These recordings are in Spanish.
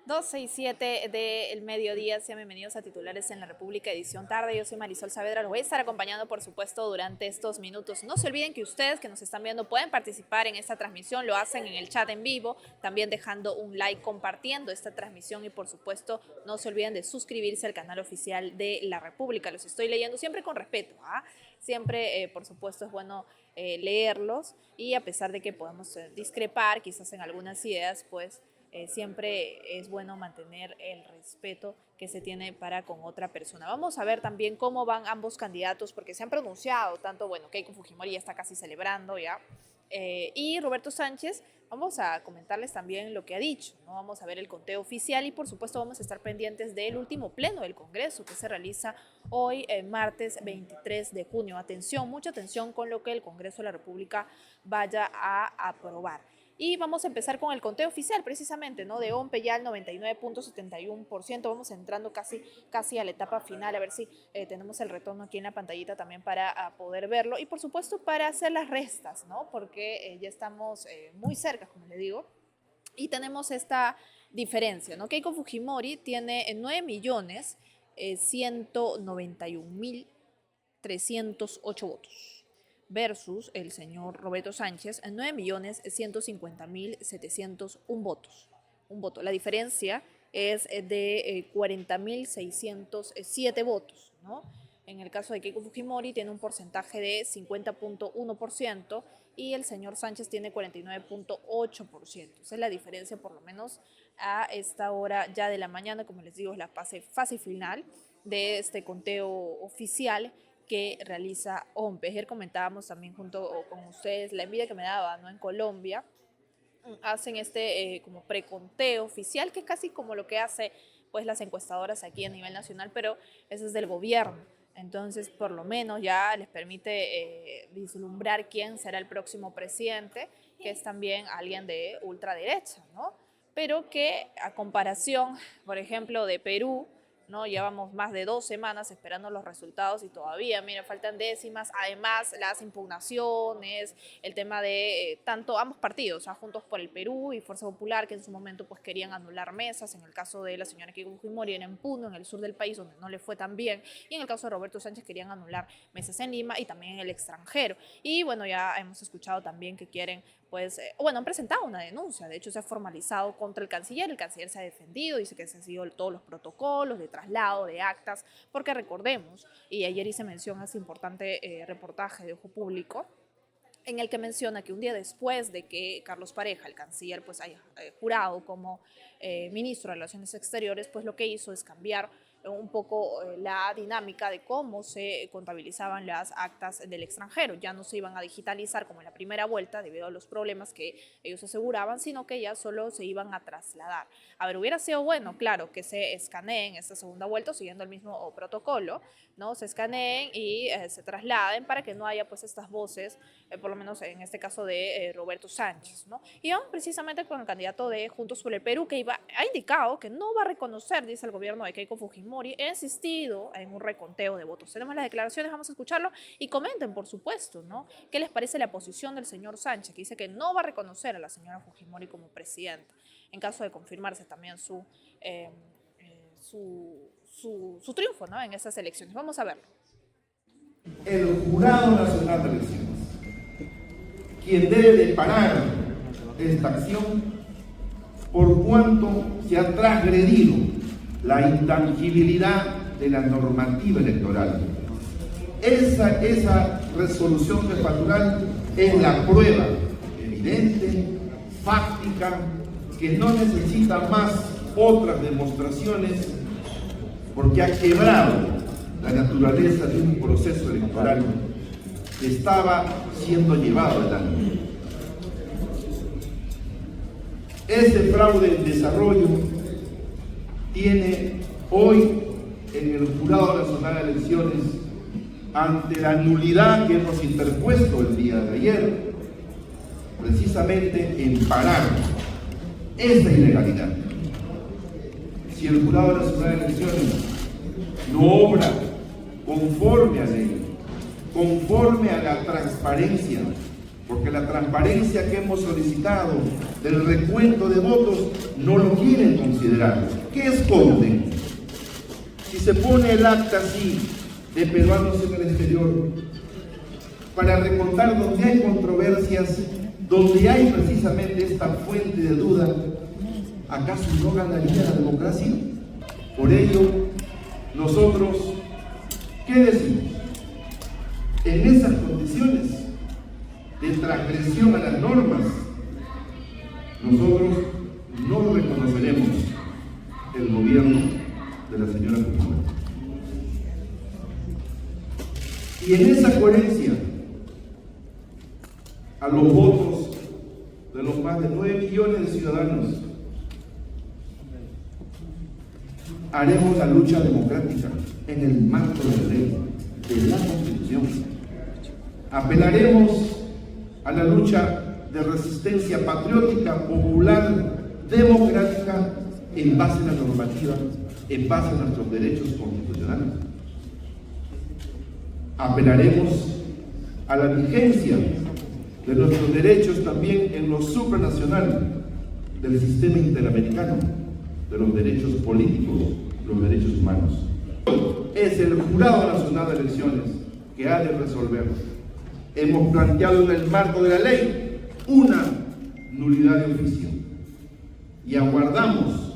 12:07 del mediodía, sean bienvenidos a Titulares en la República, edición tarde. Yo soy Marisol Saavedra, los voy a estar acompañando por supuesto durante estos minutos. No se olviden que ustedes que nos están viendo pueden participar en esta transmisión, lo hacen en el chat en vivo, también dejando un like, compartiendo esta transmisión y por supuesto no se olviden de suscribirse al canal oficial de la República. Los estoy leyendo siempre con respeto, siempre por supuesto es bueno leerlos y a pesar de que podemos discrepar quizás en algunas ideas, pues siempre es bueno mantener el respeto que se tiene para con otra persona. Vamos a ver también cómo van ambos candidatos, porque se han pronunciado, tanto, Keiko Fujimori ya está casi celebrando ya, y Roberto Sánchez. Vamos a comentarles también lo que ha dicho, ¿no? Vamos a ver el conteo oficial y por supuesto vamos a estar pendientes del último pleno del Congreso que se realiza hoy, martes 23 de junio. Atención, mucha atención con lo que el Congreso de la República vaya a aprobar. Y vamos a empezar con el conteo oficial, precisamente, ¿no? De OMPE ya al 99.71%. Vamos entrando casi a la etapa final. A ver si tenemos el retorno aquí en la pantallita también para poder verlo. Y por supuesto para hacer las restas, ¿no? Porque ya estamos muy cerca, como le digo. Y tenemos esta diferencia, ¿no? Keiko Fujimori tiene 9.191.308 votos. Versus el señor Roberto Sánchez, 9.150.701 votos. Un voto. La diferencia es de 40.607 votos, ¿no? En el caso de Keiko Fujimori tiene un porcentaje de 50.1% y el señor Sánchez tiene 49.8%. Esa es la diferencia, por lo menos a esta hora ya de la mañana. Como les digo, es la fase final de este conteo oficial que realiza OMPE. Ayer comentábamos también junto con ustedes la envidia que me daba, ¿no? En Colombia hacen este como preconteo oficial, que es casi como lo que hace pues las encuestadoras aquí a nivel nacional, pero eso es del gobierno. Entonces, por lo menos ya les permite vislumbrar quién será el próximo presidente, que es también alguien de ultraderecha, ¿no? Pero que a comparación, por ejemplo, de Perú, ¿no? Llevamos más de 2 semanas esperando los resultados y todavía, mira, faltan décimas. Además, las impugnaciones, el tema de tanto ambos partidos, Juntos por el Perú y Fuerza Popular, que en su momento pues querían anular mesas. En el caso de la señora Keiko Fujimori en Puno, en el sur del país, donde no le fue tan bien. Y en el caso de Roberto Sánchez querían anular mesas en Lima y también en el extranjero. Y bueno, ya hemos escuchado también que quieren han presentado una denuncia. De hecho, se ha formalizado contra el canciller se ha defendido, dice que se han seguido todos los protocolos de traslado, de actas, porque recordemos, y ayer hice mención a ese importante reportaje de Ojo Público, en el que menciona que un día después de que Carlos Pareja, el canciller, pues haya jurado como ministro de Relaciones Exteriores, pues lo que hizo es cambiar un poco la dinámica de cómo se contabilizaban las actas del extranjero. Ya no se iban a digitalizar como en la primera vuelta debido a los problemas que ellos aseguraban, sino que ya solo se iban a trasladar. A ver, hubiera sido bueno, claro, que se escaneen esta segunda vuelta siguiendo el mismo protocolo, ¿no? Se escaneen y se trasladen para que no haya pues estas voces, por lo menos en este caso de Roberto Sánchez, ¿no? Y vamos precisamente con el candidato de Juntos por el Perú, que ha indicado que no va a reconocer, dice el gobierno de Keiko Fujimori, ha insistido en un reconteo de votos. Tenemos las declaraciones, vamos a escucharlo y comenten, por supuesto, ¿no? ¿Qué les parece la posición del señor Sánchez, que dice que no va a reconocer a la señora Fujimori como presidenta, en caso de confirmarse también su triunfo, ¿no? En esas elecciones? Vamos a verlo. El Jurado Nacional de Elecciones, quien debe de parar esta acción por cuanto se ha transgredido la intangibilidad de la normativa electoral. Esa resolución jefatura es la prueba evidente, fáctica, que no necesita más otras demostraciones, porque ha quebrado la naturaleza de un proceso electoral que estaba siendo llevado adelante. Ese fraude en desarrollo tiene hoy en el Jurado Nacional de Elecciones, ante la nulidad que hemos interpuesto el día de ayer, precisamente en parar esa ilegalidad. Si el Jurado Nacional de Elecciones no obra conforme a ley, conforme a la transparencia porque la transparencia que hemos solicitado del recuento de votos no lo quieren considerar. ¿Qué esconden? Si se pone el acta así de peruanos en el exterior para recontar donde hay controversias, donde hay precisamente esta fuente de duda, ¿acaso no ganaría la democracia? Por ello, nosotros, ¿qué decimos? En esas condiciones de transgresión a las normas, nosotros no reconoceremos el gobierno de la señora Fujimori. Y en esa coherencia, a los votos de los más de 9 millones de ciudadanos, haremos la lucha democrática en el marco de la ley, de la Constitución. Apelaremos a la lucha de resistencia patriótica, popular, democrática, en base a la normativa, en base a nuestros derechos constitucionales. Apelaremos a la vigencia de nuestros derechos también en lo supranacional del sistema interamericano, de los derechos políticos, los derechos humanos. Es el Jurado Nacional de Elecciones que ha de resolver. Hemos planteado en el marco de la ley una nulidad de oficio y aguardamos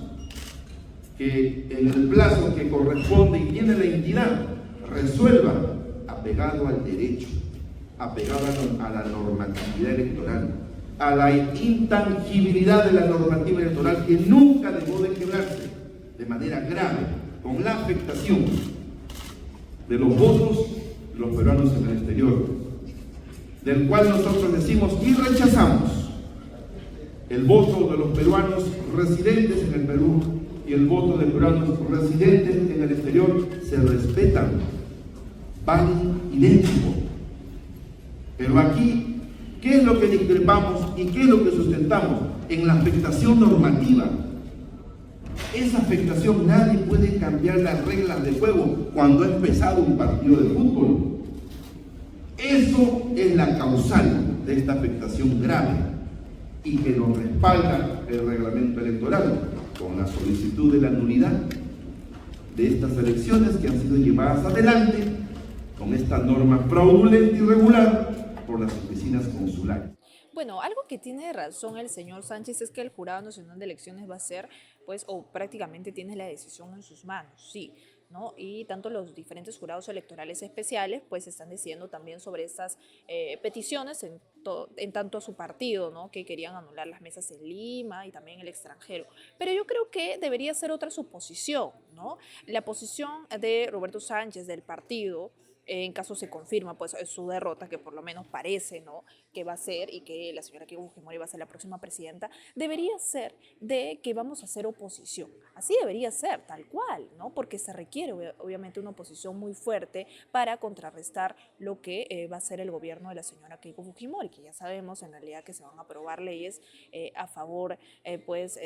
que en el plazo que corresponde y tiene la entidad resuelva apegado al derecho, apegado a la normatividad electoral, a la intangibilidad de la normativa electoral que nunca dejó de quebrarse de manera grave con la afectación de los votos de los peruanos en el exterior, del cual nosotros decimos y rechazamos el voto de los peruanos residentes en el Perú y el voto de peruanos residentes en el exterior se respetan, valen idéntico. Pero aquí, ¿qué es lo que discrepamos y qué es lo que sustentamos? En la afectación normativa. Esa afectación nadie puede cambiar las reglas de juego cuando ha empezado un partido de fútbol. Eso es la causal de esta afectación grave y que nos respalda el reglamento electoral con la solicitud de la nulidad de estas elecciones que han sido llevadas adelante con esta norma fraudulenta y irregular por las oficinas consulares. Bueno, algo que tiene razón el señor Sánchez es que el Jurado Nacional de Elecciones va a ser, pues, o prácticamente tiene la decisión en sus manos, sí, ¿no? Y tanto los diferentes jurados electorales especiales, pues, están decidiendo también sobre estas peticiones en tanto a su partido, ¿no? Que querían anular las mesas en Lima y también en el extranjero. Pero yo creo que debería ser otra su posición, ¿no? La posición de Roberto Sánchez, del partido, en caso se confirma pues su derrota, que por lo menos parece, ¿no?, que va a ser y que la señora Keiko Fujimori va a ser la próxima presidenta, debería ser de que vamos a hacer oposición. Así debería ser, tal cual, ¿no? Porque se requiere obviamente una oposición muy fuerte para contrarrestar lo que va a ser el gobierno de la señora Keiko Fujimori, que ya sabemos en realidad que se van a aprobar leyes a favor pues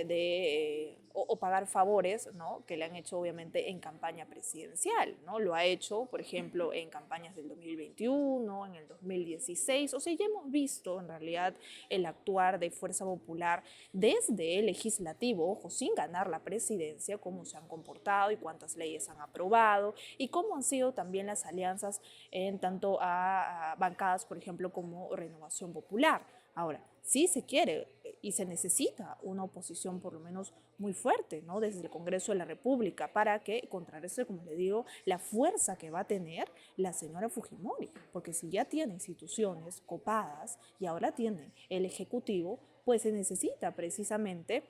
o pagar favores, ¿no?, que le han hecho obviamente en campaña presidencial, ¿no? Lo ha hecho, por ejemplo, en campañas del 2021, en el 2016, o sea, ya hemos visto en realidad el actuar de Fuerza Popular desde el legislativo, ojo, sin ganar la presidencia, cómo se han comportado y cuántas leyes han aprobado y cómo han sido también las alianzas en tanto a bancadas, por ejemplo, como Renovación Popular. Ahora, sí se quiere y se necesita una oposición por lo menos muy fuerte, ¿no?, desde el Congreso de la República para que contrarreste, como le digo, la fuerza que va a tener la señora Fujimori, porque si ya tiene instituciones copadas y ahora tiene el Ejecutivo, pues se necesita precisamente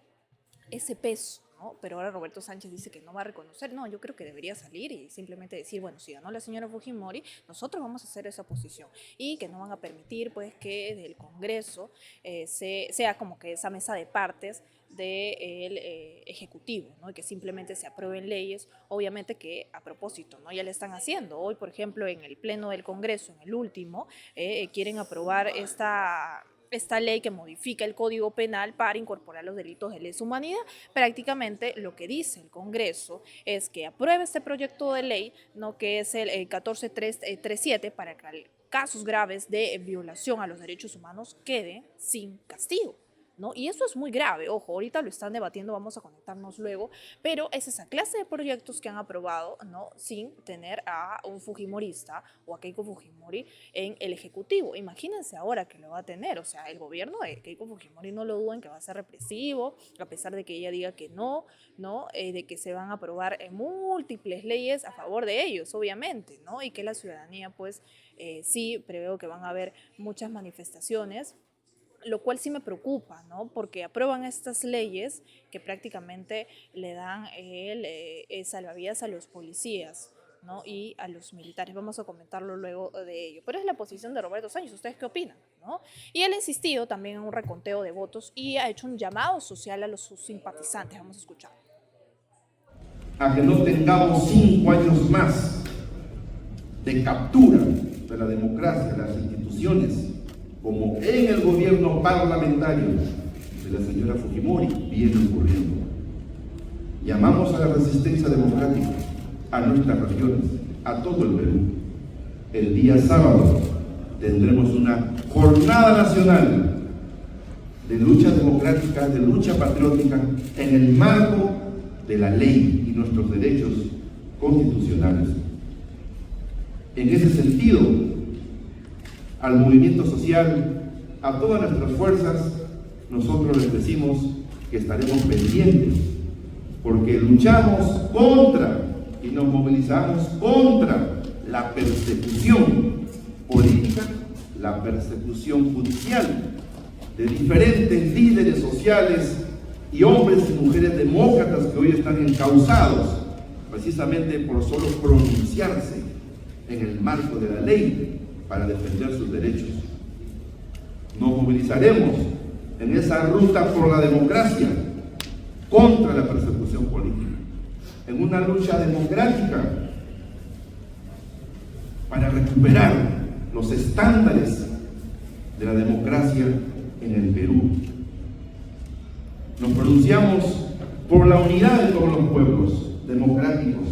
ese peso, ¿no? Pero ahora Roberto Sánchez dice que no va a reconocer. No, yo creo que debería salir y simplemente decir, bueno, si ganó la señora Fujimori, nosotros vamos a hacer esa oposición y que no van a permitir pues que del Congreso sea como que esa mesa de partes del Ejecutivo, ¿no? Y que simplemente se aprueben leyes, obviamente que a propósito, ¿no?, ya le están haciendo. Hoy, por ejemplo, en el Pleno del Congreso, en el último, quieren aprobar esta ley que modifica el Código Penal para incorporar los delitos de lesa humanidad. Prácticamente lo que dice el Congreso es que apruebe este proyecto de ley, ¿no?, que es el 14337, para casos graves de violación a los derechos humanos queden sin castigo, ¿no? Y eso es muy grave, ojo, ahorita lo están debatiendo, vamos a conectarnos luego, pero es esa clase de proyectos que han aprobado, ¿no? Sin tener a un fujimorista o a Keiko Fujimori en el Ejecutivo. Imagínense ahora que lo va a tener, o sea, el gobierno de Keiko Fujimori no lo duden que va a ser represivo, a pesar de que ella diga que no, de que se van a aprobar múltiples leyes a favor de ellos, obviamente, ¿no? Y que la ciudadanía, pues, sí, preveo que van a haber muchas manifestaciones, lo cual sí me preocupa, ¿no? Porque aprueban estas leyes que prácticamente le dan salvavidas a los policías, ¿no? Y a los militares. Vamos a comentarlo luego de ello. Pero es la posición de Roberto Sánchez. ¿Ustedes qué opinan, no? Y él ha insistido también en un reconteo de votos y ha hecho un llamado social a sus simpatizantes. Vamos a escuchar. A que no tengamos 5 años más de captura de la democracia, de las instituciones, como en el gobierno parlamentario de la señora Fujimori viene ocurriendo. Llamamos a la resistencia democrática, a nuestras regiones, a todo el Perú. El día sábado tendremos una jornada nacional de lucha democrática, de lucha patriótica, en el marco de la ley y nuestros derechos constitucionales. En ese sentido, al movimiento social, a todas nuestras fuerzas, nosotros les decimos que estaremos pendientes, porque luchamos contra y nos movilizamos contra la persecución política, la persecución judicial de diferentes líderes sociales y hombres y mujeres demócratas que hoy están encausados precisamente por solo pronunciarse en el marco de la ley para defender sus derechos. Nos movilizaremos en esa ruta por la democracia contra la persecución política, en una lucha democrática para recuperar los estándares de la democracia en el Perú. Nos pronunciamos por la unidad de todos los pueblos democráticos,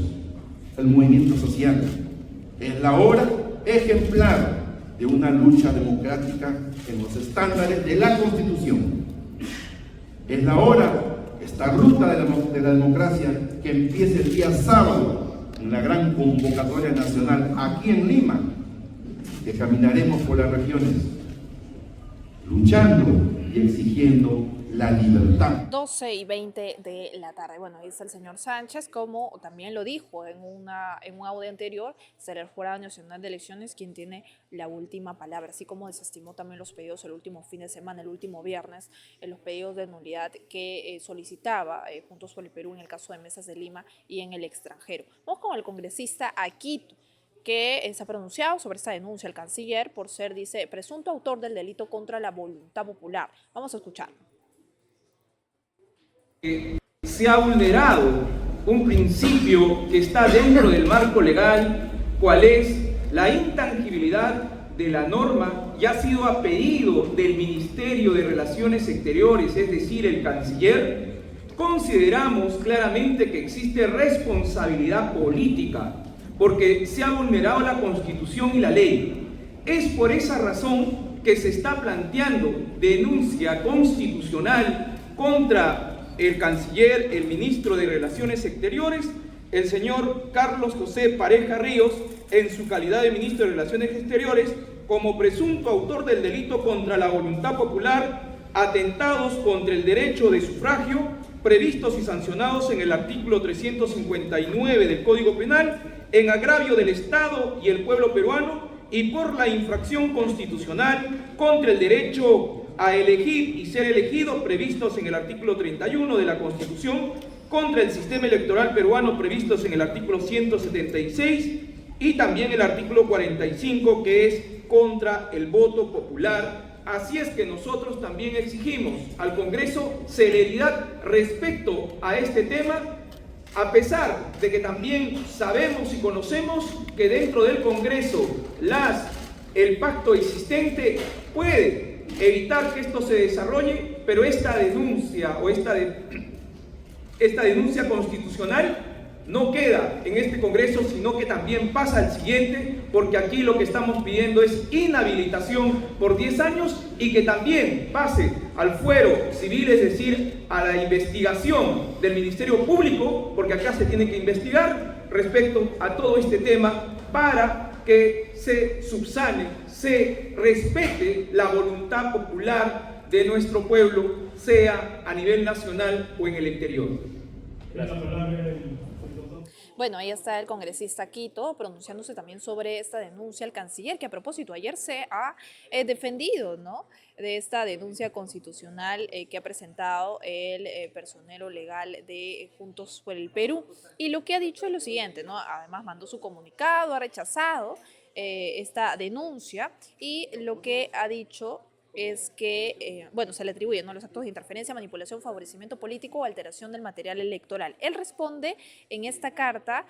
el movimiento social. Es la hora ejemplar de una lucha democrática en los estándares de la Constitución. Es la hora, esta ruta de la democracia, que empiece el día sábado en la gran convocatoria nacional aquí en Lima, que caminaremos por las regiones luchando y exigiendo la libertad. 12:20 de la tarde. Bueno, ahí está el señor Sánchez, como también lo dijo en un audio anterior, será el Jurado Nacional de Elecciones quien tiene la última palabra, así como desestimó también los pedidos el último fin de semana, el último viernes, en los pedidos de nulidad que solicitaba Juntos por el Perú en el caso de Mesas de Lima y en el extranjero. Vamos con el congresista Aquito, que se ha pronunciado sobre esta denuncia al canciller por ser, dice, presunto autor del delito contra la voluntad popular. Vamos a escucharlo. Se ha vulnerado un principio que está dentro del marco legal, cual es la intangibilidad de la norma, y ha sido a pedido del Ministerio de Relaciones Exteriores, es decir, el canciller. Consideramos claramente que existe responsabilidad política porque se ha vulnerado la Constitución y la ley. Es por esa razón que se está planteando denuncia constitucional contra el canciller, el ministro de Relaciones Exteriores, el señor Carlos José Pareja Ríos, en su calidad de ministro de Relaciones Exteriores, como presunto autor del delito contra la voluntad popular, atentados contra el derecho de sufragio, previstos y sancionados en el artículo 359 del Código Penal, en agravio del Estado y el pueblo peruano, y por la infracción constitucional contra el derecho a elegir y ser elegido, previstos en el artículo 31 de la Constitución, contra el sistema electoral peruano, previstos en el artículo 176, y también el artículo 45, que es contra el voto popular. Así es que nosotros también exigimos al Congreso celeridad respecto a este tema, a pesar de que también sabemos y conocemos que dentro del Congreso el pacto existente puede evitar que esto se desarrolle, pero esta denuncia o esta denuncia constitucional no queda en este Congreso, sino que también pasa al siguiente, porque aquí lo que estamos pidiendo es inhabilitación por 10 años y que también pase al fuero civil, es decir, a la investigación del Ministerio Público, porque acá se tiene que investigar respecto a todo este tema para que se subsane, se respete la voluntad popular de nuestro pueblo, sea a nivel nacional o en el exterior. Gracias. Bueno, ahí está el congresista Quito pronunciándose también sobre esta denuncia al canciller, que a propósito ayer se ha defendido, ¿no?, de esta denuncia constitucional que ha presentado el personero legal de Juntos por el Perú. Y lo que ha dicho es lo siguiente, ¿no? Además mandó su comunicado, ha rechazado esta denuncia y lo que ha dicho es que, bueno, se le atribuyen, ¿no?, los actos de interferencia, manipulación, favorecimiento político o alteración del material electoral. Él responde en esta carta,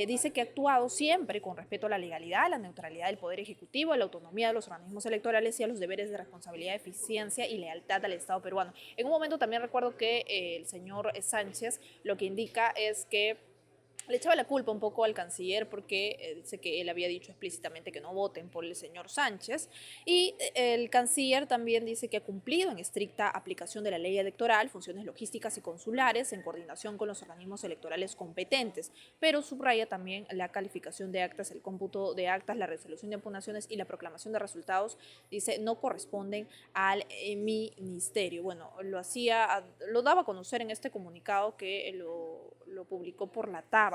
dice que ha actuado siempre con respeto a la legalidad, a la neutralidad del Poder Ejecutivo, a la autonomía de los organismos electorales y a los deberes de responsabilidad, eficiencia y lealtad al Estado peruano. En un momento también recuerdo que el señor Sánchez lo que indica es que le echaba la culpa un poco al canciller porque dice que él había dicho explícitamente que no voten por el señor Sánchez y el canciller también dice que ha cumplido en estricta aplicación de la ley electoral, funciones logísticas y consulares en coordinación con los organismos electorales competentes, pero subraya también la calificación de actas, el cómputo de actas, la resolución de impugnaciones y la proclamación de resultados, dice, no corresponden al ministerio. Bueno, lo daba a conocer en este comunicado que lo publicó por la tarde,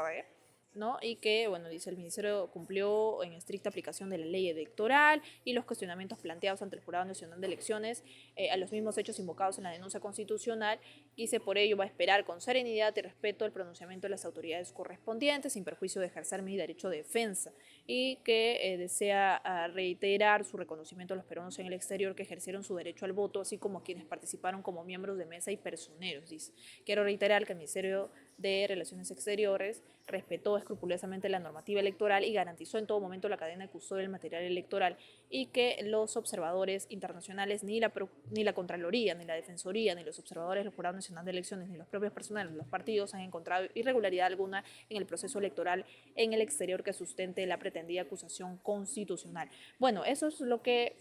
¿no? Y que, bueno, dice, el ministerio cumplió en estricta aplicación de la ley electoral y los cuestionamientos planteados ante el Jurado Nacional de Elecciones a los mismos hechos invocados en la denuncia constitucional, y dice, por ello va a esperar con serenidad y respeto el pronunciamiento de las autoridades correspondientes sin perjuicio de ejercer mi derecho de defensa, y que desea reiterar su reconocimiento a los peruanos en el exterior que ejercieron su derecho al voto, así como a quienes participaron como miembros de mesa y personeros. Dice, quiero reiterar que el Ministerio de Relaciones Exteriores respetó escrupulosamente la normativa electoral y garantizó en todo momento la cadena de custodia del material electoral, y que los observadores internacionales, ni la Contraloría, ni la Defensoría, ni los observadores del Jurado Nacional de Elecciones, ni los propios personales de los partidos han encontrado irregularidad alguna en el proceso electoral en el exterior que sustente la pretendida acusación constitucional. Bueno, eso es lo que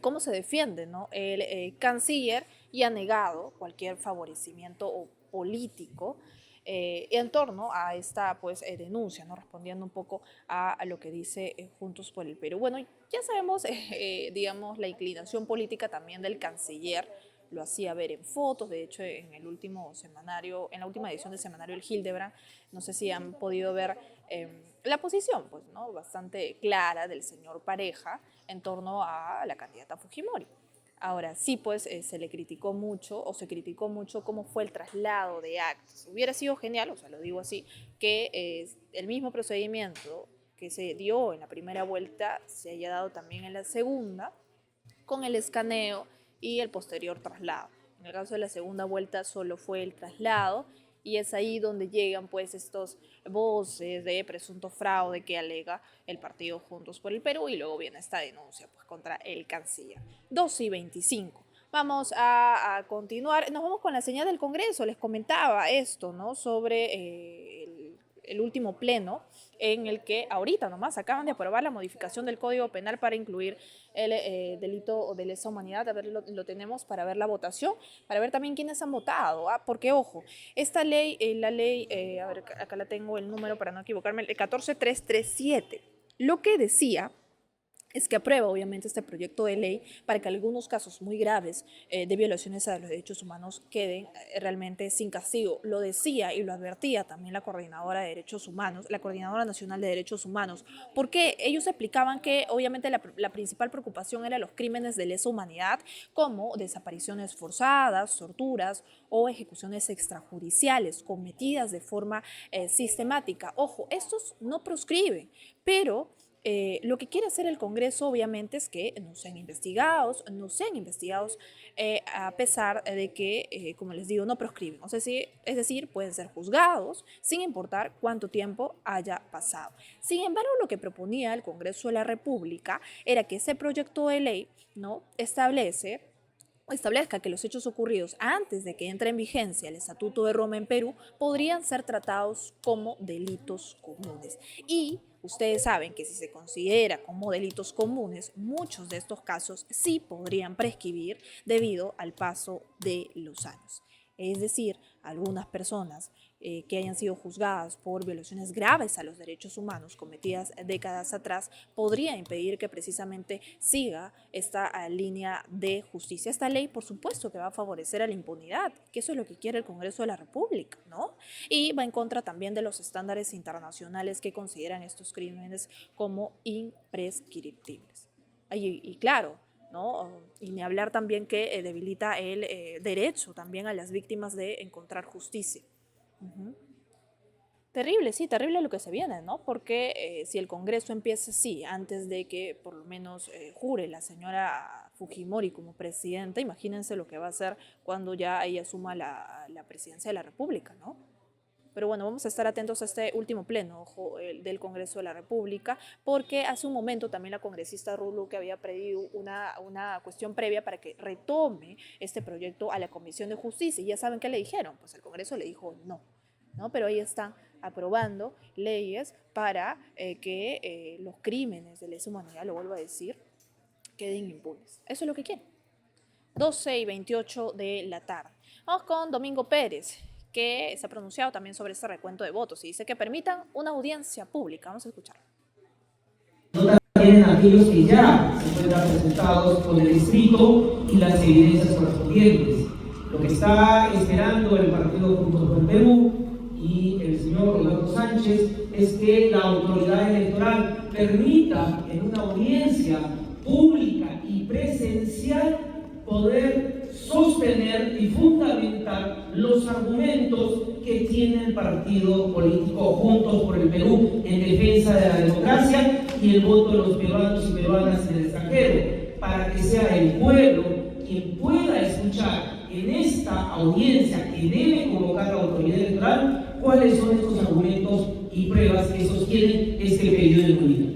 cómo se defiende, ¿no?, el canciller, y ha negado cualquier favorecimiento político en torno a esta denuncia, ¿no?, respondiendo un poco a lo que dice Juntos por el Perú. Bueno, ya sabemos, digamos, la inclinación política también del canciller, lo hacía ver en fotos. De hecho, en el último semanario, en la última edición del semanario El Hildebrand, no sé si han podido ver la posición, pues, ¿no?, bastante clara del señor Pareja en torno a la candidata Fujimori. Ahora, sí, pues se criticó mucho cómo fue el traslado de actas. Hubiera sido genial, o sea, lo digo así, que el mismo procedimiento que se dio en la primera vuelta se haya dado también en la segunda, con el escaneo y el posterior traslado. En el caso de la segunda vuelta solo fue el traslado, y es ahí donde llegan pues estos voces de presunto fraude que alega el partido Juntos por el Perú, y luego viene esta denuncia pues contra el canciller. 2:25. Vamos a continuar, nos vamos con la señal del Congreso. Les comentaba esto, ¿no?, sobre el último pleno en el que ahorita nomás acaban de aprobar la modificación del Código Penal para incluir el delito de lesa humanidad. A ver, lo tenemos para ver la votación, para ver también quiénes han votado, porque ojo, esta ley, la ley, a ver, acá la tengo el número para no equivocarme, el 14337, lo que decía es que aprueba obviamente este proyecto de ley para que algunos casos muy graves de violaciones a los derechos humanos queden realmente sin castigo. Lo decía y lo advertía también la Coordinadora de Derechos Humanos, la Coordinadora Nacional de Derechos Humanos, porque ellos explicaban que obviamente la principal preocupación era los crímenes de lesa humanidad, como desapariciones forzadas, torturas o ejecuciones extrajudiciales cometidas de forma sistemática. Ojo, estos no proscriben, pero lo que quiere hacer el Congreso obviamente es que no sean investigados a pesar de que, como les digo, no proscriben. Es decir, pueden ser juzgados sin importar cuánto tiempo haya pasado. Sin embargo, lo que proponía el Congreso de la República era que ese proyecto de ley, ¿no?, establece establezca que los hechos ocurridos antes de que entre en vigencia el Estatuto de Roma en Perú podrían ser tratados como delitos comunes. Y ustedes saben que si se considera como delitos comunes, muchos de estos casos sí podrían prescribir debido al paso de los años. Es decir, algunas personas que hayan sido juzgadas por violaciones graves a los derechos humanos cometidas décadas atrás podría impedir que precisamente siga esta línea de justicia. Esta ley, por supuesto, que va a favorecer a la impunidad, que eso es lo que quiere el Congreso de la República, ¿no? Y va en contra también de los estándares internacionales que consideran estos crímenes como imprescriptibles. Y claro, ¿no? Y ni hablar también que debilita el derecho también a las víctimas de encontrar justicia. Terrible, sí, terrible lo que se viene, ¿no? Porque si el Congreso empieza así, antes de que por lo menos jure la señora Fujimori como presidenta, imagínense lo que va a hacer cuando ya ella asuma la presidencia de la República, ¿no? Pero bueno, vamos a estar atentos a este último pleno del Congreso de la República, porque hace un momento también la congresista Rulu que había pedido una cuestión previa para que retome este proyecto a la Comisión de Justicia. Y ya saben qué le dijeron, pues el Congreso le dijo no, ¿no? Pero ahí están aprobando leyes para que los crímenes de lesa humanidad, lo vuelvo a decir, queden impunes. Eso es lo que quieren. 12:28 de la tarde. Vamos con Domingo Pérez, que se ha pronunciado también sobre este recuento de votos y dice que permitan una audiencia pública. Vamos a escucharlo. También aquellos que ya se encuentran presentados con el distrito y las evidencias correspondientes. Lo que está esperando el partido Juntos por el Perú y el señor Roberto Sánchez es que la autoridad electoral permita en una audiencia pública y presencial poder sostener y fundamentar los argumentos que tiene el partido político Juntos por el Perú en defensa de la democracia y el voto de los peruanos y peruanas en el extranjero, para que sea el pueblo quien pueda escuchar en esta audiencia que debe convocar la autoridad electoral cuáles son estos argumentos y pruebas que sostienen este pedido de nulidad.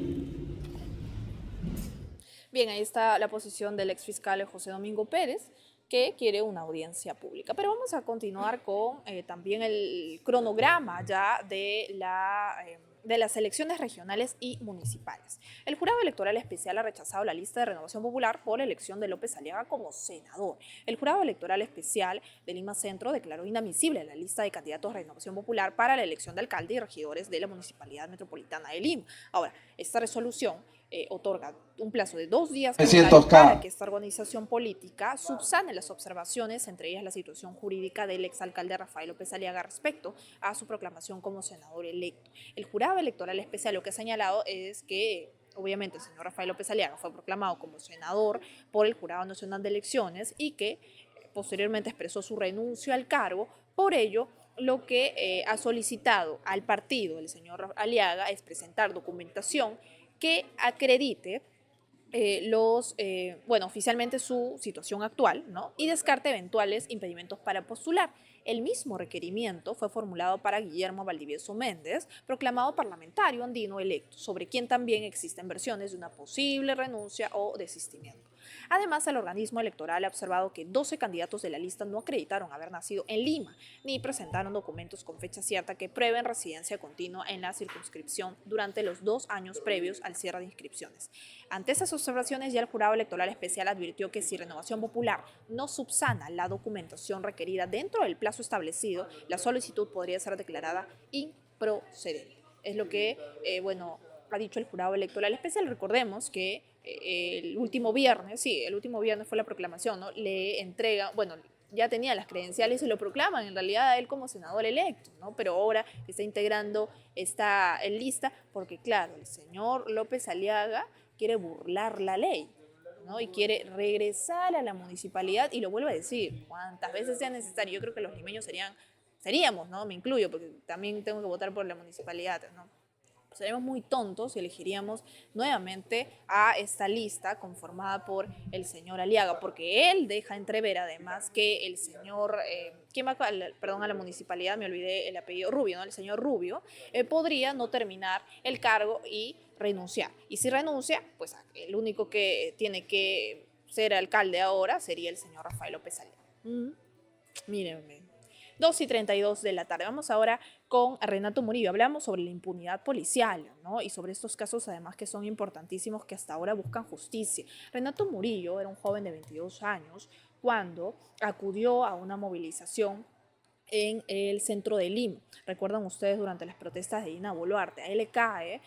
Bien, ahí está la posición del exfiscal José Domingo Pérez, que quiere una audiencia pública. Pero vamos a continuar con también el cronograma ya de las elecciones regionales y municipales. El Jurado Electoral Especial ha rechazado la lista de Renovación Popular por elección de López Aliaga como senador. El Jurado Electoral Especial de Lima Centro declaró inadmisible la lista de candidatos de Renovación Popular para la elección de alcalde y regidores de la Municipalidad Metropolitana de Lima. Ahora, esta resolución otorga un plazo de 2 días para que esta organización política subsane las observaciones, entre ellas la situación jurídica del exalcalde Rafael López Aliaga respecto a su proclamación como senador electo. El Jurado Electoral Especial lo que ha señalado es que obviamente el señor Rafael López Aliaga fue proclamado como senador por el Jurado Nacional de Elecciones y que posteriormente expresó su renuncia al cargo. Por ello, lo que ha solicitado al partido el señor Aliaga es presentar documentación que acredite oficialmente su situación actual, ¿no? Y descarte eventuales impedimentos para postular. El mismo requerimiento fue formulado para Guillermo Valdivieso Méndez, proclamado parlamentario andino electo, sobre quien también existen versiones de una posible renuncia o desistimiento. Además, el organismo electoral ha observado que 12 candidatos de la lista no acreditaron haber nacido en Lima, ni presentaron documentos con fecha cierta que prueben residencia continua en la circunscripción durante los 2 años previos al cierre de inscripciones. Ante esas observaciones, ya el Jurado Electoral Especial advirtió que si Renovación Popular no subsana la documentación requerida dentro del plazo establecido, la solicitud podría ser declarada improcedente. Es lo que, ha dicho el Jurado Electoral Especial. Recordemos que el último viernes fue la proclamación, ¿no? Le entrega, ya tenía las credenciales y lo proclaman en realidad a él como senador electo, ¿no? Pero ahora está integrando esta lista porque, claro, el señor López Aliaga quiere burlar la ley, ¿no? Y quiere regresar a la municipalidad, y lo vuelvo a decir, cuantas veces sea necesario. Yo creo que los limeños seríamos, ¿no? Me incluyo, porque también tengo que votar por la municipalidad, ¿no? Seríamos muy tontos si elegiríamos nuevamente a esta lista conformada por el señor Aliaga, porque él deja entrever además que el señor, a la municipalidad, me olvidé el apellido, Rubio, ¿no? El señor Rubio podría no terminar el cargo y renunciar. Y si renuncia, pues el único que tiene que ser alcalde ahora sería el señor Rafael López Aliaga. Mírenme. 2:32 de la tarde. Vamos ahora con Renato Murillo. Hablamos sobre la impunidad policial, ¿no? Y sobre estos casos además que son importantísimos que hasta ahora buscan justicia. Renato Murillo era un joven de 22 años cuando acudió a una movilización en el centro de Lima. Recuerdan ustedes durante las protestas de Dina Boluarte, a él le cae,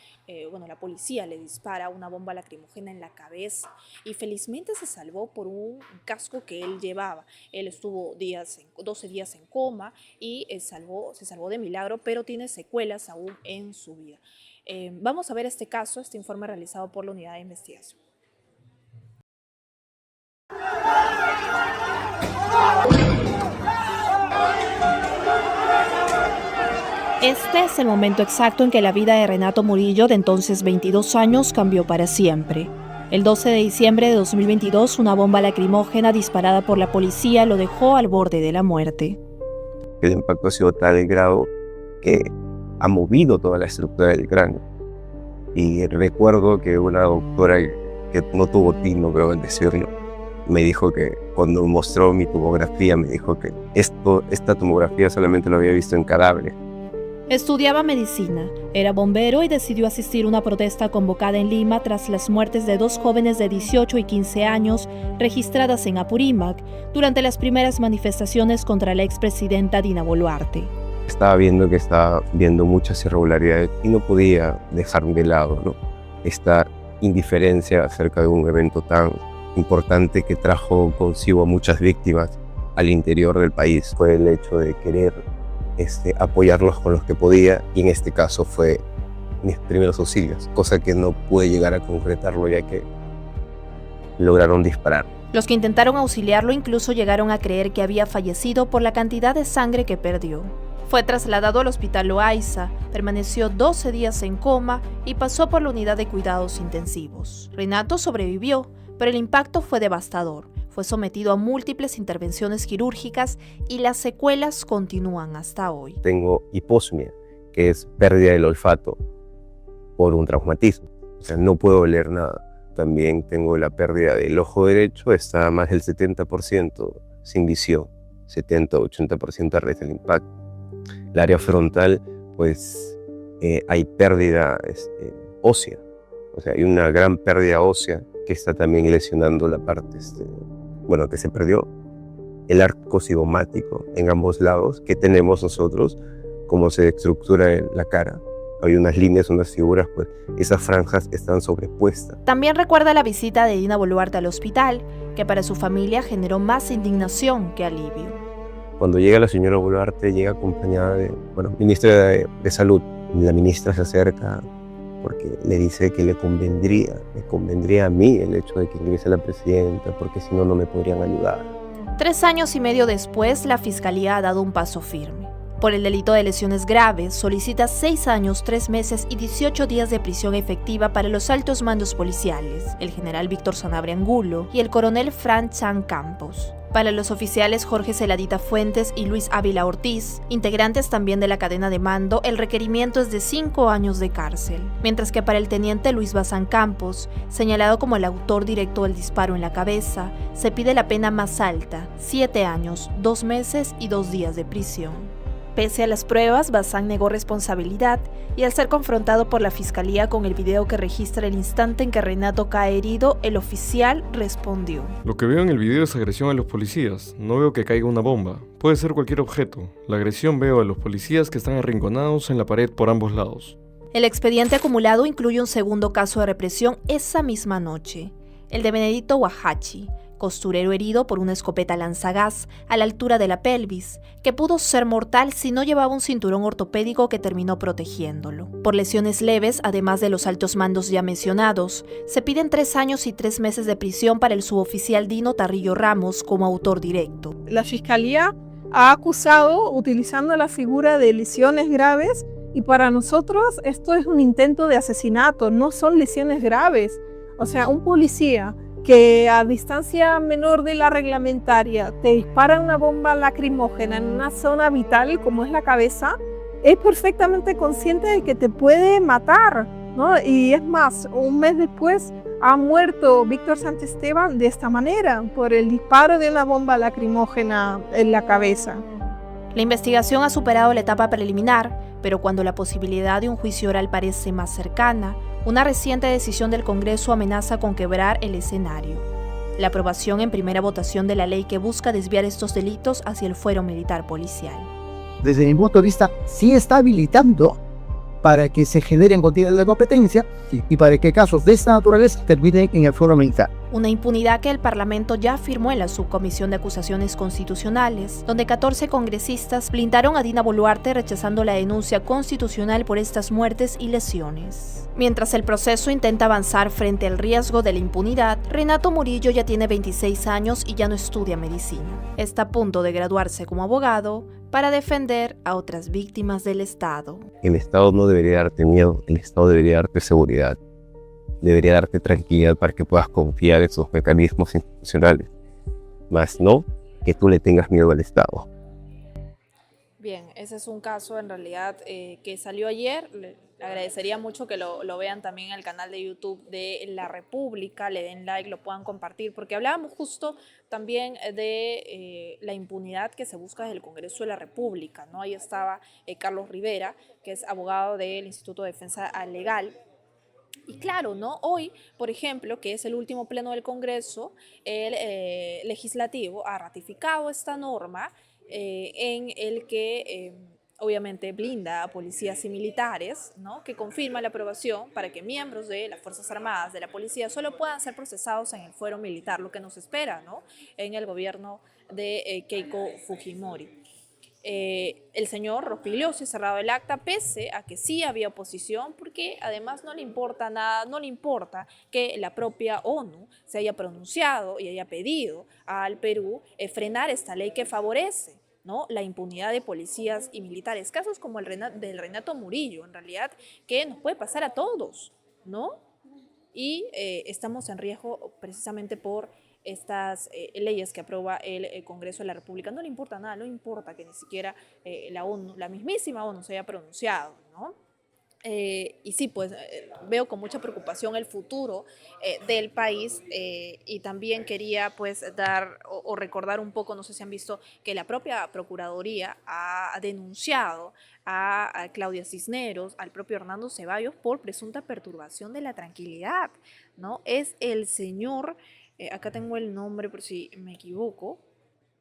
la policía le dispara una bomba lacrimógena en la cabeza y felizmente se salvó por un casco que él llevaba. Él estuvo 12 días en coma y se salvó de milagro, pero tiene secuelas aún en su vida. Vamos a ver este caso, este informe realizado por la Unidad de Investigación. Este es el momento exacto en que la vida de Renato Murillo, de entonces 22 años, cambió para siempre. El 12 de diciembre de 2022, una bomba lacrimógena disparada por la policía lo dejó al borde de la muerte. El impacto ha sido tal grado que ha movido toda la estructura del cráneo. Y recuerdo que una doctora que no tuvo tino, creo en decirlo, me dijo que cuando mostró mi tomografía, me dijo que esta tomografía solamente lo había visto en cadáveres. Estudiaba medicina, era bombero y decidió asistir a una protesta convocada en Lima tras las muertes de 2 jóvenes de 18 y 15 años registradas en Apurímac durante las primeras manifestaciones contra la expresidenta Dina Boluarte. Estaba viendo muchas irregularidades y no podía dejar de lado, ¿no?, esta indiferencia acerca de un evento tan importante que trajo consigo a muchas víctimas al interior del país. Fue el hecho de querer apoyarlos con los que podía, y en este caso fue mis primeros auxilios, cosa que no pude llegar a concretarlo ya que lograron disparar. Los que intentaron auxiliarlo incluso llegaron a creer que había fallecido por la cantidad de sangre que perdió. Fue trasladado al hospital Loaiza, permaneció 12 días en coma y pasó por la unidad de cuidados intensivos. Renato sobrevivió, pero el impacto fue devastador. Fue sometido a múltiples intervenciones quirúrgicas y las secuelas continúan hasta hoy. Tengo hiposmia, que es pérdida del olfato por un traumatismo. O sea, no puedo oler nada. También tengo la pérdida del ojo derecho, está más del 70% sin visión, 70-80% a raíz del impacto. El área frontal, pues hay pérdida ósea. O sea, hay una gran pérdida ósea que está también lesionando la parte que se perdió, el arco cigomático en ambos lados que tenemos nosotros, como se estructura en la cara. Hay unas líneas, unas figuras, pues esas franjas están sobrepuestas. También recuerda la visita de Dina Boluarte al hospital, que para su familia generó más indignación que alivio. Cuando llega la señora Boluarte, llega acompañada de, ministra de Salud. La ministra se acerca porque le dice que me convendría a mí el hecho de que ingrese la presidenta, porque si no, no me podrían ayudar. 3 años y medio después, la Fiscalía ha dado un paso firme. Por el delito de lesiones graves, solicita 6 años, 3 meses y 18 días de prisión efectiva para los altos mandos policiales, el general Víctor Sanabria Angulo y el coronel Fran Chan Campos. Para los oficiales Jorge Celadita Fuentes y Luis Ávila Ortiz, integrantes también de la cadena de mando, el requerimiento es de 5 años de cárcel. Mientras que para el teniente Luis Bazán Campos, señalado como el autor directo del disparo en la cabeza, se pide la pena más alta, 7 años, 2 meses y 2 días de prisión. Pese a las pruebas, Bazán negó responsabilidad y al ser confrontado por la fiscalía con el video que registra el instante en que Renato cae herido, el oficial respondió: Lo que veo en el video es agresión a los policías, no veo que caiga una bomba, puede ser cualquier objeto. La agresión veo a los policías que están arrinconados en la pared por ambos lados. El expediente acumulado incluye un segundo caso de represión esa misma noche, el de Benedito Huajachi, costurero herido por una escopeta lanzagas a la altura de la pelvis, que pudo ser mortal si no llevaba un cinturón ortopédico que terminó protegiéndolo. Por lesiones leves, además de los altos mandos ya mencionados, se piden 3 años y 3 meses de prisión para el suboficial Dino Tarrillo Ramos como autor directo. La Fiscalía ha acusado utilizando la figura de lesiones graves y para nosotros esto es un intento de asesinato, no son lesiones graves. O sea, un policía que a distancia menor de la reglamentaria te dispara una bomba lacrimógena en una zona vital como es la cabeza, es perfectamente consciente de que te puede matar, ¿no? Y es más, un mes después ha muerto Víctor Santesteban de esta manera, por el disparo de una bomba lacrimógena en la cabeza. La investigación ha superado la etapa preliminar, pero cuando la posibilidad de un juicio oral parece más cercana, una reciente decisión del Congreso amenaza con quebrar el escenario. La aprobación en primera votación de la ley que busca desviar estos delitos hacia el fuero militar policial. Desde mi punto de vista, sí está habilitando para que se generen contiendas de competencia y para que casos de esta naturaleza terminen en el fuero militar. Una impunidad que el Parlamento ya afirmó en la Subcomisión de Acusaciones Constitucionales, donde 14 congresistas blindaron a Dina Boluarte rechazando la denuncia constitucional por estas muertes y lesiones. Mientras el proceso intenta avanzar frente al riesgo de la impunidad, Renato Murillo ya tiene 26 años y ya no estudia medicina. Está a punto de graduarse como abogado para defender a otras víctimas del Estado. El Estado no debería darte miedo, el Estado debería darte seguridad. Debería darte tranquilidad para que puedas confiar en sus mecanismos institucionales, más no que tú le tengas miedo al Estado. Bien, ese es un caso en realidad que salió ayer. Le agradecería mucho que lo vean también en el canal de YouTube de La República, le den like, lo puedan compartir, porque hablábamos justo también de la impunidad que se busca desde el Congreso de la República, ¿no? Ahí estaba Carlos Rivera, que es abogado del Instituto de Defensa Legal. Y claro, ¿no? Hoy, por ejemplo, que es el último pleno del Congreso, el legislativo ha ratificado esta norma en el que obviamente blinda a policías y militares, ¿no? Que confirma la aprobación para que miembros de las Fuerzas Armadas, de la policía, solo puedan ser procesados en el fuero militar, lo que nos espera, ¿no? En el gobierno de Keiko Fujimori. El señor Rospigliosi ha cerrado el acta pese a que sí había oposición, porque además no le importa nada, no le importa que la propia ONU se haya pronunciado y haya pedido al Perú frenar esta ley que favorece, ¿no?, la impunidad de policías y militares. Casos como el del Renato Murillo, en realidad, que nos puede pasar a todos, ¿no? Y estamos en riesgo precisamente por estas leyes que aprueba el Congreso de la República. No le importa nada, no importa que ni siquiera la ONU, la mismísima ONU se haya pronunciado, ¿no? Y sí, pues veo con mucha preocupación el futuro del país y también quería pues dar o recordar un poco, no sé si han visto, que la propia Procuraduría ha denunciado a Claudia Cisneros, al propio Hernando Ceballos por presunta perturbación de la tranquilidad, ¿no? Es el señor... acá tengo el nombre por si me equivoco.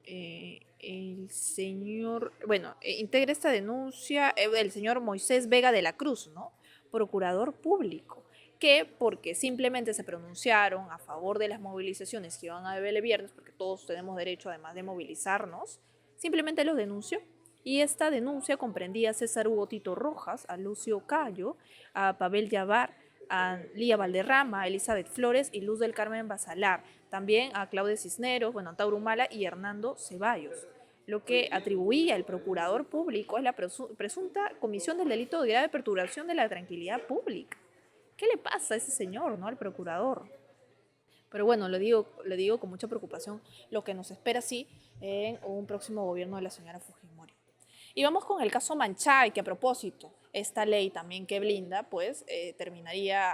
El señor, bueno, integra esta denuncia el señor Moisés Vega de la Cruz, ¿no? Procurador público, que porque simplemente se pronunciaron a favor de las movilizaciones que iban a haber el viernes, porque todos tenemos derecho además de movilizarnos, simplemente los denunció. Y esta denuncia comprendía a César Hugo Tito Rojas, a Lucio Cayo, a Pavel Yavar, a Lía Valderrama, a Elizabeth Flores y Luz del Carmen Basalar, también a Claudia Cisneros, bueno, a Tauro Humala y Hernando Ceballos. Lo que atribuía el procurador público es la presunta comisión del delito de grave perturbación de la tranquilidad pública. ¿Qué le pasa a ese señor, no, al procurador? Pero bueno, le digo con mucha preocupación lo que nos espera, sí, en un próximo gobierno de la señora Fujimori. Y vamos con el caso Manchay, que a propósito, esta ley también que blinda, pues terminaría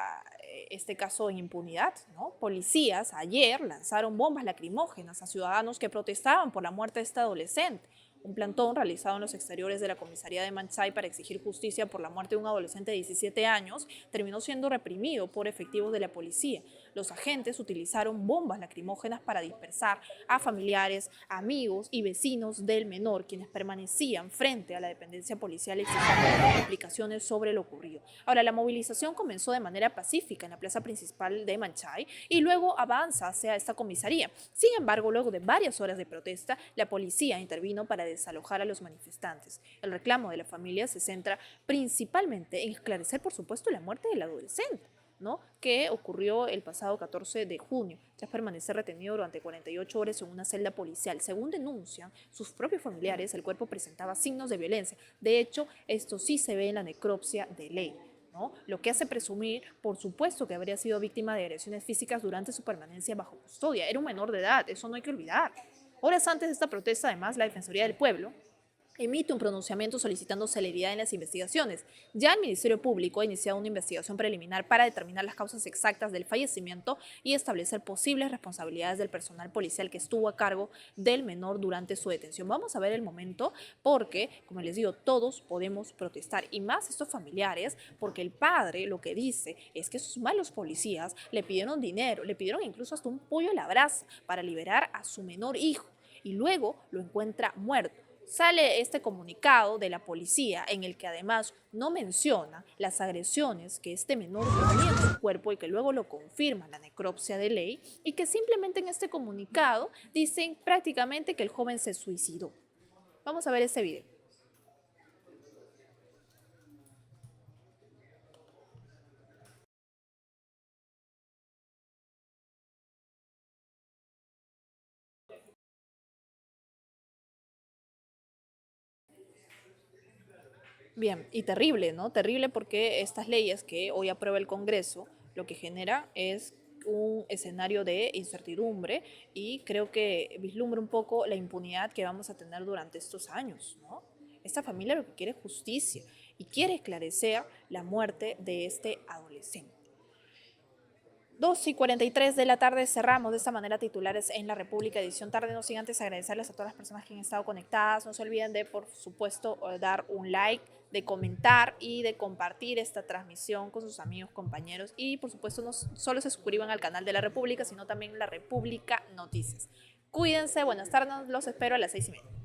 este caso en impunidad, ¿no? Policías ayer lanzaron bombas lacrimógenas a ciudadanos que protestaban por la muerte de esta adolescente. Un plantón realizado en los exteriores de la comisaría de Manchay para exigir justicia por la muerte de un adolescente de 17 años terminó siendo reprimido por efectivos de la policía. Los agentes utilizaron bombas lacrimógenas para dispersar a familiares, amigos y vecinos del menor, quienes permanecían frente a la dependencia policial exigiendo explicaciones sobre lo ocurrido. Ahora, la movilización comenzó de manera pacífica en la plaza principal de Manchay y luego avanza hacia esta comisaría. Sin embargo, luego de varias horas de protesta, la policía intervino para desalojar a los manifestantes. El reclamo de la familia se centra principalmente en esclarecer, por supuesto, la muerte del adolescente, ¿no?, que ocurrió el pasado 14 de junio, tras permanecer retenido durante 48 horas en una celda policial. Según denuncian sus propios familiares, el cuerpo presentaba signos de violencia. De hecho, esto sí se ve en la necropsia de ley, ¿no?, lo que hace presumir, por supuesto, que habría sido víctima de agresiones físicas durante su permanencia bajo custodia. Era un menor de edad, eso no hay que olvidar. Horas antes de esta protesta, además, la Defensoría del Pueblo emite un pronunciamiento solicitando celeridad en las investigaciones. Ya el Ministerio Público ha iniciado una investigación preliminar para determinar las causas exactas del fallecimiento y establecer posibles responsabilidades del personal policial que estuvo a cargo del menor durante su detención. Vamos a ver el momento porque, como les digo, todos podemos protestar y más estos familiares, porque el padre lo que dice es que esos malos policías le pidieron dinero, le pidieron incluso hasta un pollo a la brasa para liberar a su menor hijo y luego lo encuentra muerto. Sale este comunicado de la policía en el que además no menciona las agresiones que este menor tenía en su cuerpo y que luego lo confirma la necropsia de ley y que simplemente en este comunicado dicen prácticamente que el joven se suicidó. Vamos a ver ese video. Bien, y terrible, ¿no? Terrible porque estas leyes que hoy aprueba el Congreso lo que genera es un escenario de incertidumbre y creo que vislumbra un poco la impunidad que vamos a tener durante estos años, ¿no? Esta familia lo que quiere es justicia y quiere esclarecer la muerte de este adolescente. 2:43 de la tarde cerramos de esta manera titulares en La República, edición tarde, no sin antes agradecerles a todas las personas que han estado conectadas. No se olviden de, por supuesto, dar un like, de comentar y de compartir esta transmisión con sus amigos, compañeros y, por supuesto, no solo se suscriban al canal de La República, sino también La República Noticias. Cuídense, buenas tardes, los espero a las 6:30.